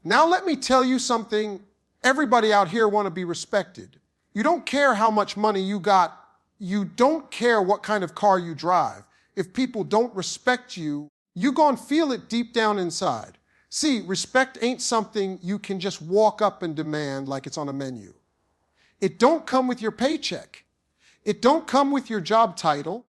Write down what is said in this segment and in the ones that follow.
Now let me tell you something. Everybody out here want to be respected. You don't care how much money you got. You don't care what kind of car you drive. If people don't respect you, you gonna feel it deep down inside. See, respect ain't something you can just walk up and demand like it's on a menu. It don't come with your paycheck. It don't come with your job title.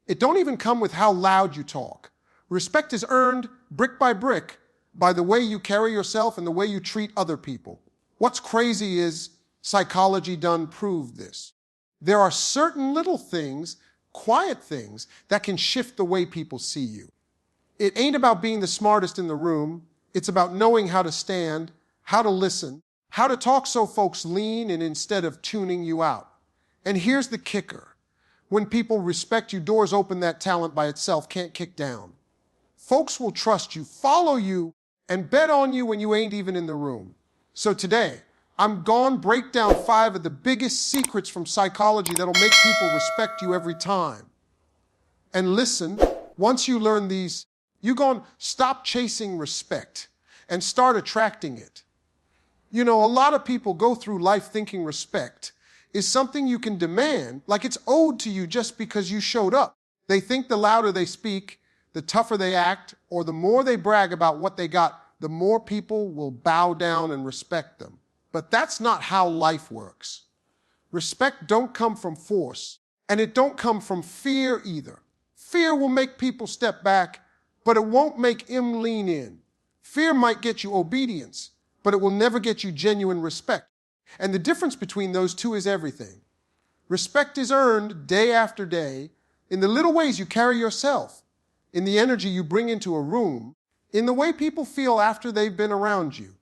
It don't even come with how loud you talk. Respect is earned brick by the way you carry yourself and the way you treat other people. What's crazy is psychology done proved this. There are certain little things, quiet things, that can shift the way people see you. It ain't about being the smartest in the room. It's about knowing how to stand, how to listen, how to talk so folks lean in instead of tuning you out. And here's the kicker. When people respect you, doors open that talent by itself can't kick down. Folks will trust you, follow you, and bet on you when you ain't even in the room. So today, I'm gonna break down 5 of the biggest secrets from psychology that'll make people respect you every time. And listen, once you learn these, you're gonna stop chasing respect and start attracting it. You know, a lot of people go through life thinking respect is something you can demand, like it's owed to you just because you showed up. They think the louder they speak, the tougher they act, or the more they brag about what they got, the more people will bow down and respect them. But that's not how life works. Respect don't come from force, and it don't come from fear either. Fear will make people step back, but it won't make them lean in. Fear might get you obedience, but it will never get you genuine respect. And the difference between those two is everything. Respect is earned day after day in the little ways you carry yourself, in the energy you bring into a room, in the way people feel after they've been around you.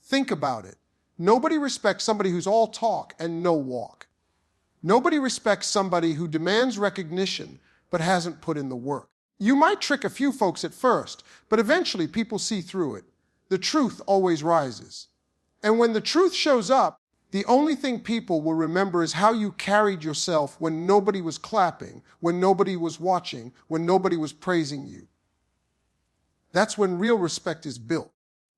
Think about it. Nobody respects somebody who's all talk and no walk. Nobody respects somebody who demands recognition but hasn't put in the work. You might trick a few folks at first, but eventually people see through it. The truth always rises. And when the truth shows up, the only thing people will remember is how you carried yourself when nobody was clapping, when nobody was watching, when nobody was praising you. That's when real respect is built.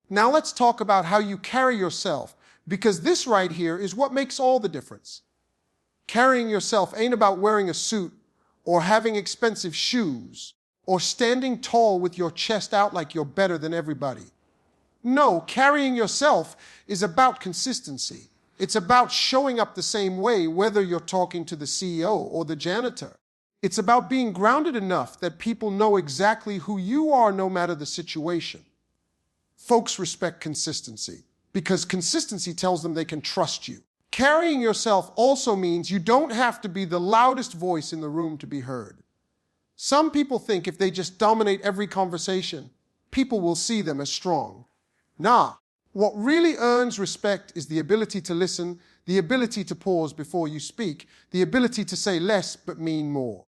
Now let's talk about how you carry yourself, because this right here is what makes all the difference. Carrying yourself ain't about wearing a suit or having expensive shoes or standing tall with your chest out like you're better than everybody. No, carrying yourself is about consistency. It's about showing up the same way whether you're talking to the CEO or the janitor. It's about being grounded enough that people know exactly who you are no matter the situation. Folks respect consistency because consistency tells them they can trust you. Carrying yourself also means you don't have to be the loudest voice in the room to be heard. Some people think if they just dominate every conversation, people will see them as strong. Nah, what really earns respect is the ability to listen, the ability to pause before you speak, the ability to say less but mean more.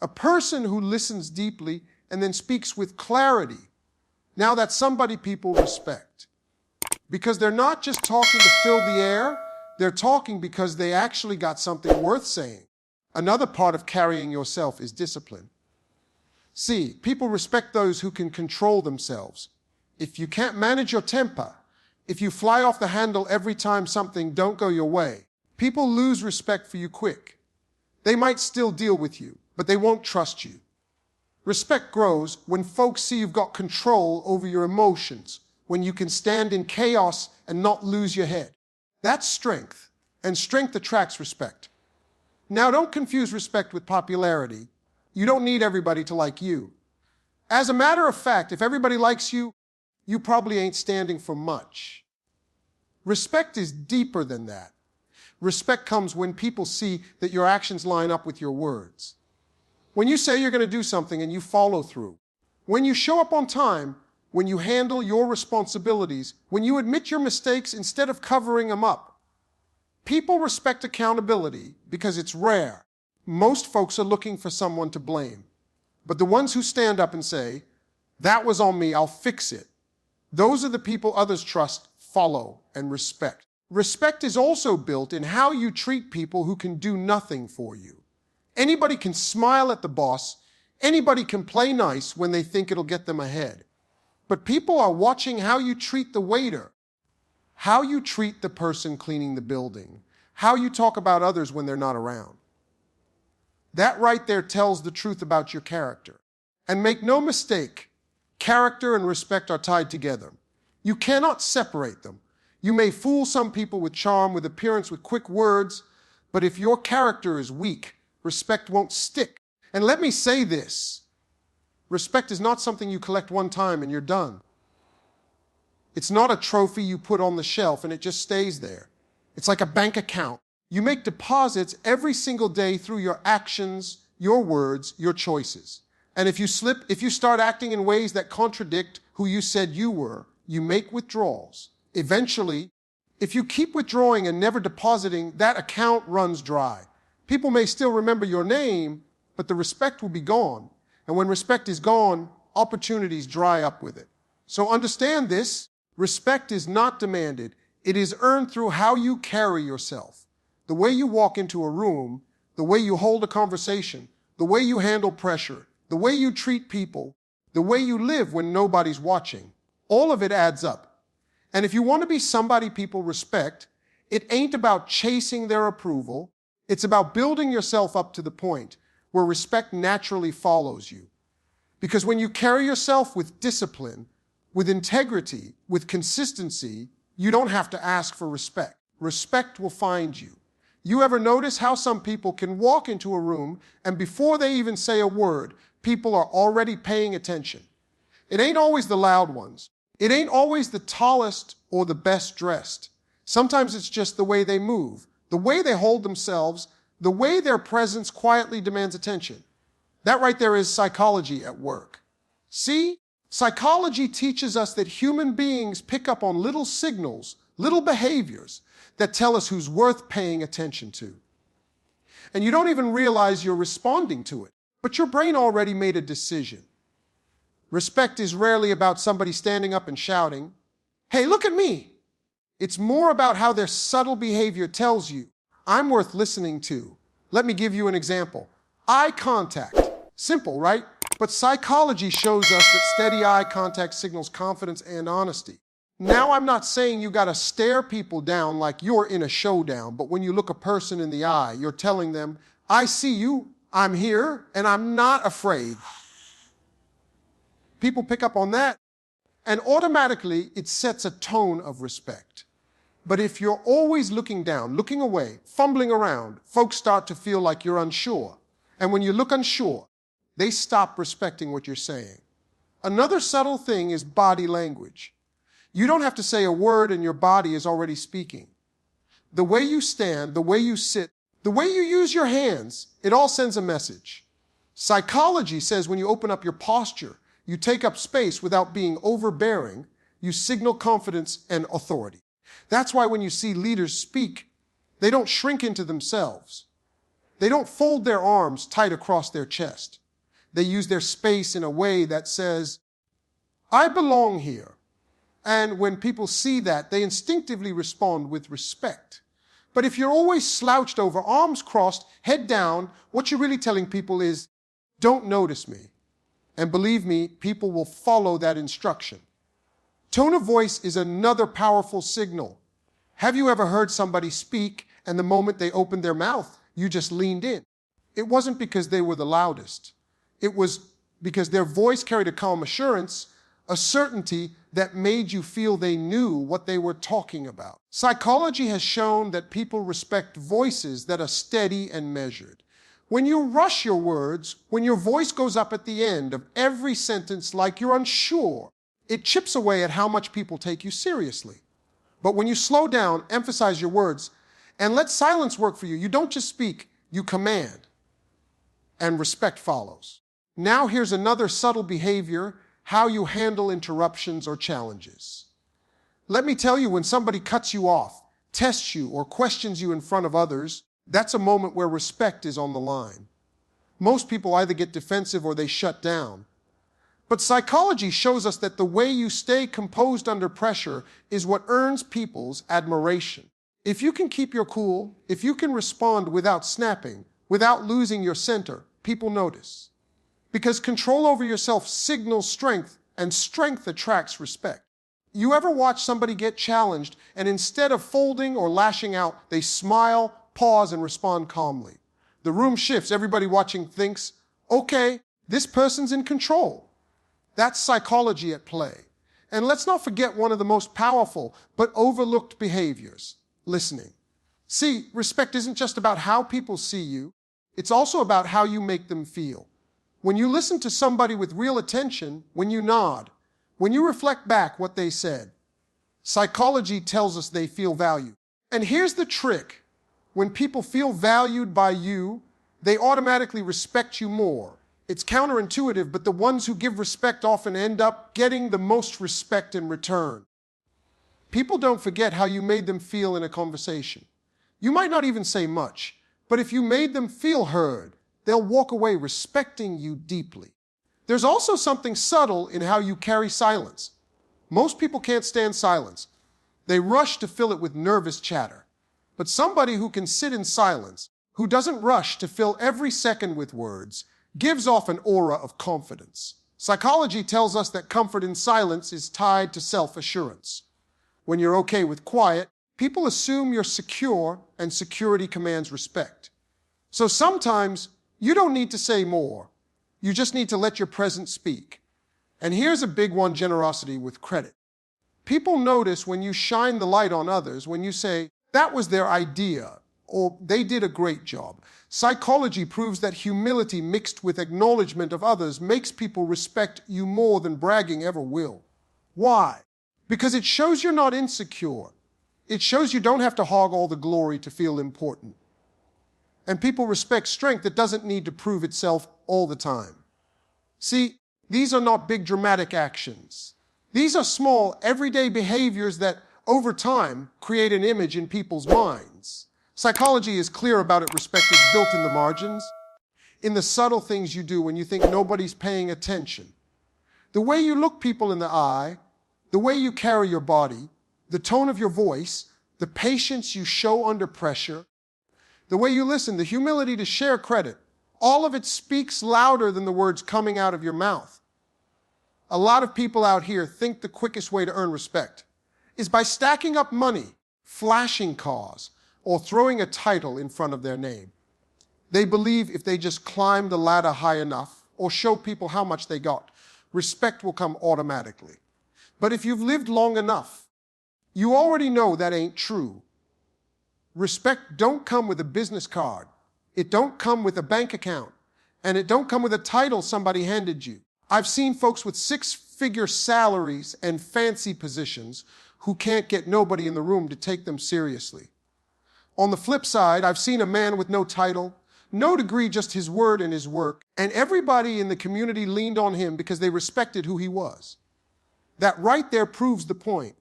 A person who listens deeply and then speaks with clarity, now that's somebody people respect. Because they're not just talking to fill the air, they're talking because they actually got something worth saying. Another part of carrying yourself is discipline. See, people respect those who can control themselves. If you can't manage your temper, if you fly off the handle every time something don't go your way, people lose respect for you quick. They might still deal with you, but they won't trust you. Respect grows when folks see you've got control over your emotions, when you can stand in chaos and not lose your head. That's strength, and strength attracts respect. Now, don't confuse respect with popularity. You don't need everybody to like you. As a matter of fact, if everybody likes you, you probably ain't standing for much. Respect is deeper than that. Respect comes when people see that your actions line up with your words. When you say you're going to do something and you follow through. When you show up on time, when you handle your responsibilities, when you admit your mistakes instead of covering them up. People respect accountability because it's rare. Most folks are looking for someone to blame. But the ones who stand up and say, "That was on me, I'll fix it," those are the people others trust, follow, and respect. Respect is also built in how you treat people who can do nothing for you. Anybody can smile at the boss. Anybody can play nice when they think it'll get them ahead. But people are watching how you treat the waiter, how you treat the person cleaning the building, how you talk about others when they're not around. That right there tells the truth about your character. And make no mistake, character and respect are tied together. You cannot separate them. You may fool some people with charm, with appearance, with quick words, but if your character is weak, respect won't stick. And let me say this, respect is not something you collect one time and you're done. It's not a trophy you put on the shelf and it just stays there. It's like a bank account. You make deposits every single day through your actions, your words, your choices. And if you slip, if you start acting in ways that contradict who you said you were, you make withdrawals. Eventually, if you keep withdrawing and never depositing, that account runs dry. People may still remember your name, but the respect will be gone. And when respect is gone, opportunities dry up with it. So understand this, respect is not demanded. It is earned through how you carry yourself. The way you walk into a room, the way you hold a conversation, the way you handle pressure, the way you treat people, the way you live when nobody's watching. All of it adds up. And if you want to be somebody people respect, it ain't about chasing their approval. It's about building yourself up to the point where respect naturally follows you. Because when you carry yourself with discipline, with integrity, with consistency, you don't have to ask for respect. Respect will find you. You ever notice how some people can walk into a room and before they even say a word, people are already paying attention? It ain't always the loud ones. It ain't always the tallest or the best dressed. Sometimes it's just the way they move, the way they hold themselves, the way their presence quietly demands attention. That right there is psychology at work. See, psychology teaches us that human beings pick up on little signals, little behaviors that tell us who's worth paying attention to. And you don't even realize you're responding to it, but your brain already made a decision. Respect is rarely about somebody standing up and shouting, "Hey, look at me." It's more about how their subtle behavior tells you, "I'm worth listening to." Let me give you an example. Eye contact. Simple, right? But psychology shows us that steady eye contact signals confidence and honesty. Now, I'm not saying you gotta stare people down like you're in a showdown, but when you look a person in the eye, you're telling them, "I see you, I'm here, and I'm not afraid." People pick up on that, and automatically it sets a tone of respect. But if you're always looking down, looking away, fumbling around, folks start to feel like you're unsure. And when you look unsure, they stop respecting what you're saying. Another subtle thing is body language. You don't have to say a word and your body is already speaking. The way you stand, the way you sit, the way you use your hands, it all sends a message. Psychology says when you open up your posture, you take up space without being overbearing, you signal confidence and authority. That's why when you see leaders speak, they don't shrink into themselves. They don't fold their arms tight across their chest. They use their space in a way that says, "I belong here." And when people see that, they instinctively respond with respect. But if you're always slouched over, arms crossed, head down, what you're really telling people is, "Don't notice me." And believe me, people will follow that instruction. Tone of voice is another powerful signal. Have you ever heard somebody speak and the moment they opened their mouth, you just leaned in? It wasn't because they were the loudest. It was because their voice carried a calm assurance, a certainty that made you feel they knew what they were talking about. Psychology has shown that people respect voices that are steady and measured. When you rush your words, when your voice goes up at the end of every sentence like you're unsure, it chips away at how much people take you seriously. But when you slow down, emphasize your words, and let silence work for you, you don't just speak, you command, and respect follows. Now here's another subtle behavior, how you handle interruptions or challenges. Let me tell you, when somebody cuts you off, tests you, or questions you in front of others, that's a moment where respect is on the line. Most people either get defensive or they shut down. But psychology shows us that the way you stay composed under pressure is what earns people's admiration. If you can keep your cool, if you can respond without snapping, without losing your center, people notice. Because control over yourself signals strength and strength attracts respect. You ever watch somebody get challenged and instead of folding or lashing out, they smile, pause, and respond calmly? The room shifts. Everybody watching thinks, okay, this person's in control. That's psychology at play. And let's not forget one of the most powerful but overlooked behaviors, listening. See, respect isn't just about how people see you. It's also about how you make them feel. When you listen to somebody with real attention, when you nod, when you reflect back what they said, psychology tells us they feel valued. And here's the trick. When people feel valued by you, they automatically respect you more. It's counterintuitive, but the ones who give respect often end up getting the most respect in return. People don't forget how you made them feel in a conversation. You might not even say much, but if you made them feel heard, they'll walk away respecting you deeply. There's also something subtle in how you carry silence. Most people can't stand silence. They rush to fill it with nervous chatter. But somebody who can sit in silence, who doesn't rush to fill every second with words, gives off an aura of confidence. Psychology tells us that comfort in silence is tied to self-assurance. When you're okay with quiet, people assume you're secure, and security commands respect. So sometimes you don't need to say more. You just need to let your presence speak. And here's a big one: generosity with credit. People notice when you shine the light on others, when you say, that was their idea, or they did a great job. Psychology proves that humility mixed with acknowledgement of others makes people respect you more than bragging ever will. Why? Because it shows you're not insecure. It shows you don't have to hog all the glory to feel important. And people respect strength that doesn't need to prove itself all the time. See, these are not big dramatic actions. These are small, everyday behaviors that, over time, create an image in people's minds. Psychology is clear about it. Respect is built in the margins, in the subtle things you do when you think nobody's paying attention. The way you look people in the eye, the way you carry your body, the tone of your voice, the patience you show under pressure, the way you listen, the humility to share credit, all of it speaks louder than the words coming out of your mouth. A lot of people out here think the quickest way to earn respect is by stacking up money, flashing cars, or throwing a title in front of their name. They believe if they just climb the ladder high enough or show people how much they got, respect will come automatically. But if you've lived long enough, you already know that ain't true. Respect don't come with a business card. It don't come with a bank account. And it don't come with a title somebody handed you. I've seen folks with six-figure salaries and fancy positions who can't get nobody in the room to take them seriously. On the flip side, I've seen a man with no title, no degree, just his word and his work, and everybody in the community leaned on him because they respected who he was. That right there proves the point.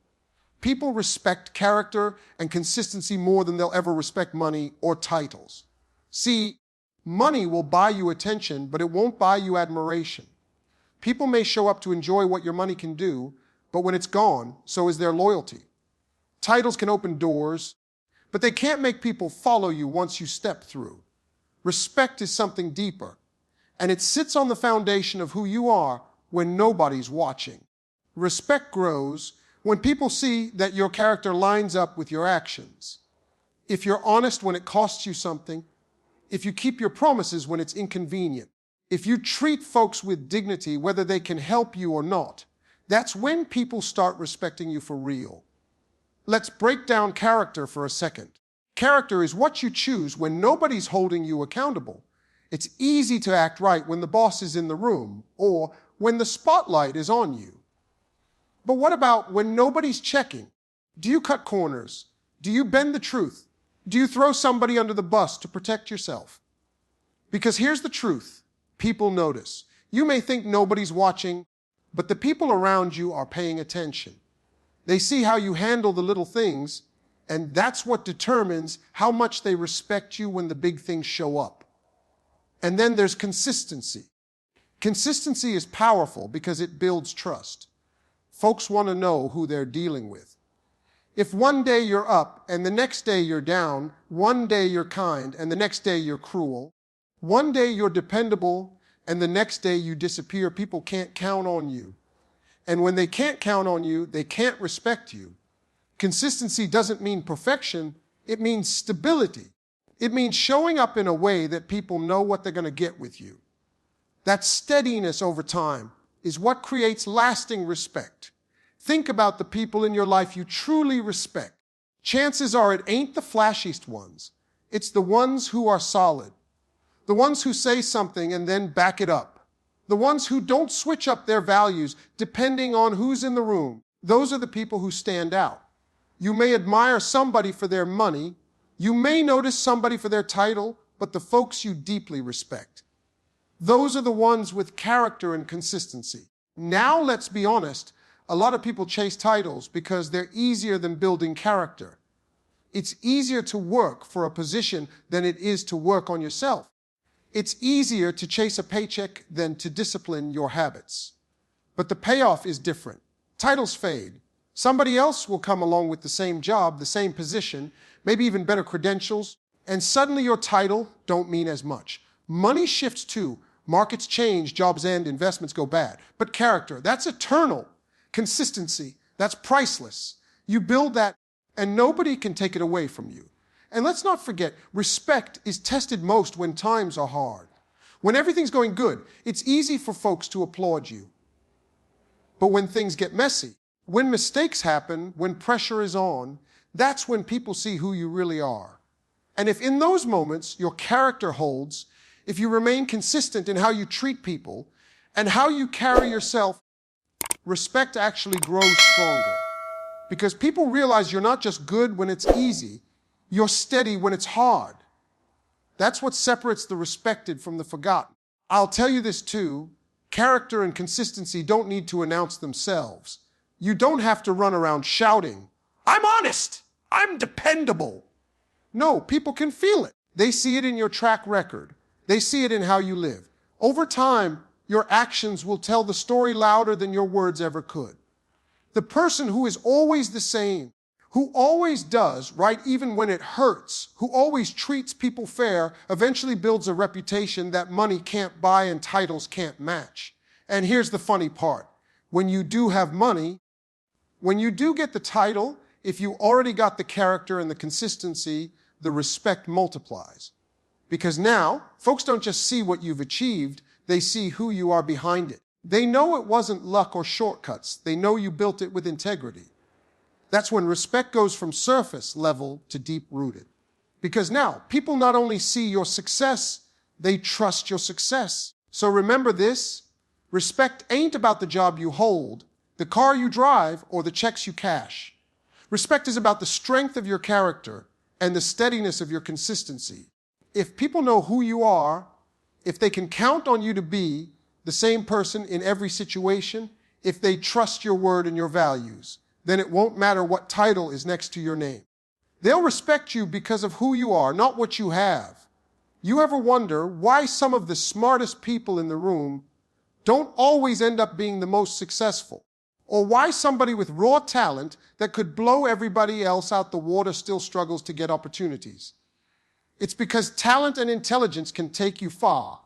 People respect character and consistency more than they'll ever respect money or titles. See, money will buy you attention, but it won't buy you admiration. People may show up to enjoy what your money can do, but when it's gone, so is their loyalty. Titles can open doors, but they can't make people follow you once you step through. Respect is something deeper, and it sits on the foundation of who you are when nobody's watching. Respect grows when people see that your character lines up with your actions. If you're honest when it costs you something, if you keep your promises when it's inconvenient, if you treat folks with dignity whether they can help you or not, that's when people start respecting you for real. Let's break down character for a second. Character is what you choose when nobody's holding you accountable. It's easy to act right when the boss is in the room or when the spotlight is on you. But what about when nobody's checking? Do you cut corners? Do you bend the truth? Do you throw somebody under the bus to protect yourself? Because here's the truth. People notice. You may think nobody's watching, but the people around you are paying attention. They see how you handle the little things, and that's what determines how much they respect you when the big things show up. And then there's consistency. Consistency is powerful because it builds trust. Folks want to know who they're dealing with. If one day you're up and the next day you're down, one day you're kind and the next day you're cruel, one day you're dependable and the next day you disappear, people can't count on you. And when they can't count on you, they can't respect you. Consistency doesn't mean perfection. It means stability. It means showing up in a way that people know what they're going to get with you. That steadiness over time is what creates lasting respect. Think about the people in your life you truly respect. Chances are it ain't the flashiest ones. It's the ones who are solid. The ones who say something and then back it up. The ones who don't switch up their values depending on who's in the room. Those are the people who stand out. You may admire somebody for their money. You may notice somebody for their title, but the folks you deeply respect. Those are the ones with character and consistency. Now, let's be honest, a lot of people chase titles because they're easier than building character. It's easier to work for a position than it is to work on yourself. It's easier to chase a paycheck than to discipline your habits. But the payoff is different. Titles fade. Somebody else will come along with the same job, the same position, maybe even better credentials, and suddenly your title don't mean as much. Money shifts too. Markets change, jobs end, investments go bad. But character, that's eternal. Consistency, that's priceless. You build that, and nobody can take it away from you. And let's not forget, respect is tested most when times are hard. When everything's going good, it's easy for folks to applaud you. But when things get messy, when mistakes happen, when pressure is on, that's when people see who you really are. And if in those moments your character holds, if you remain consistent in how you treat people and how you carry yourself, respect actually grows stronger. Because people realize you're not just good when it's easy, you're steady when it's hard. That's what separates the respected from the forgotten. I'll tell you this too, character and consistency don't need to announce themselves. You don't have to run around shouting, "I'm honest, I'm dependable." No, people can feel it. They see it in your track record. They see it in how you live. Over time, your actions will tell the story louder than your words ever could. The person who is always the same, who always does right even when it hurts, who always treats people fair, eventually builds a reputation that money can't buy and titles can't match. And here's the funny part. When you do have money, when you do get the title, if you already got the character and the consistency, the respect multiplies. Because now, folks don't just see what you've achieved, they see who you are behind it. They know it wasn't luck or shortcuts. They know you built it with integrity. That's when respect goes from surface level to deep-rooted. Because now, people not only see your success, they trust your success. So remember this, respect ain't about the job you hold, the car you drive, or the checks you cash. Respect is about the strength of your character and the steadiness of your consistency. If people know who you are, if they can count on you to be the same person in every situation, if they trust your word and your values, then it won't matter what title is next to your name. They'll respect you because of who you are, not what you have. You ever wonder why some of the smartest people in the room don't always end up being the most successful? Or why somebody with raw talent that could blow everybody else out the water still struggles to get opportunities? It's because talent and intelligence can take you far,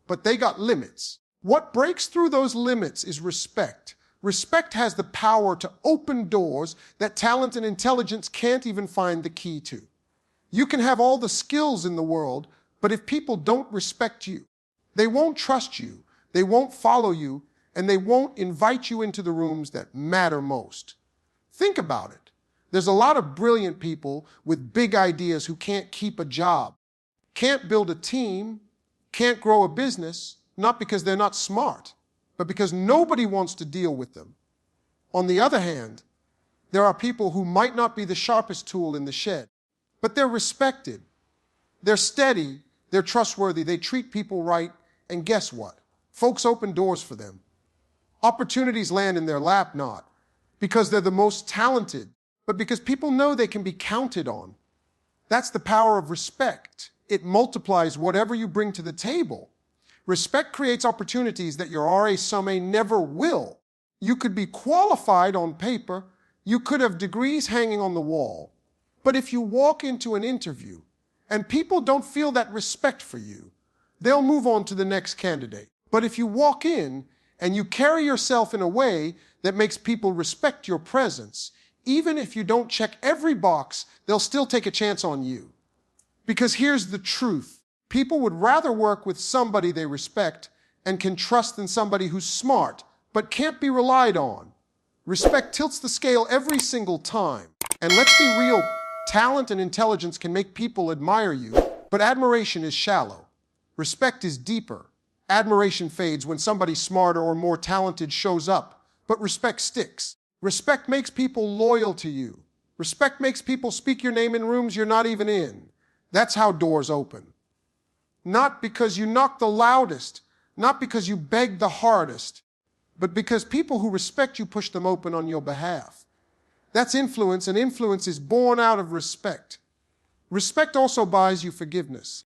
but they got limits. What breaks through those limits is respect. Respect has the power to open doors that talent and intelligence can't even find the key to. You can have all the skills in the world, but if people don't respect you, they won't trust you, they won't follow you, and they won't invite you into the rooms that matter most. Think about it. There's a lot of brilliant people with big ideas who can't keep a job, can't build a team, can't grow a business, not because they're not smart, but because nobody wants to deal with them. On the other hand, there are people who might not be the sharpest tool in the shed, but they're respected. They're steady, they're trustworthy, they treat people right, and guess what? Folks open doors for them. Opportunities land in their lap, not because they're the most talented, but because people know they can be counted on. That's the power of respect. It multiplies whatever you bring to the table. Respect creates opportunities that your RA Somme never will. You could be qualified on paper, you could have degrees hanging on the wall, but if you walk into an interview and people don't feel that respect for you, they'll move on to the next candidate. But if you walk in and you carry yourself in a way that makes people respect your presence. Even if you don't check every box, they'll still take a chance on you. Because here's the truth. People would rather work with somebody they respect and can trust than somebody who's smart, but can't be relied on. Respect tilts the scale every single time. And let's be real, talent and intelligence can make people admire you, but admiration is shallow. Respect is deeper. Admiration fades when somebody smarter or more talented shows up, but respect sticks. Respect makes people loyal to you. Respect makes people speak your name in rooms you're not even in. That's how doors open. Not because you knock the loudest, not because you beg the hardest, but because people who respect you push them open on your behalf. That's influence, and influence is born out of respect. Respect also buys you forgiveness.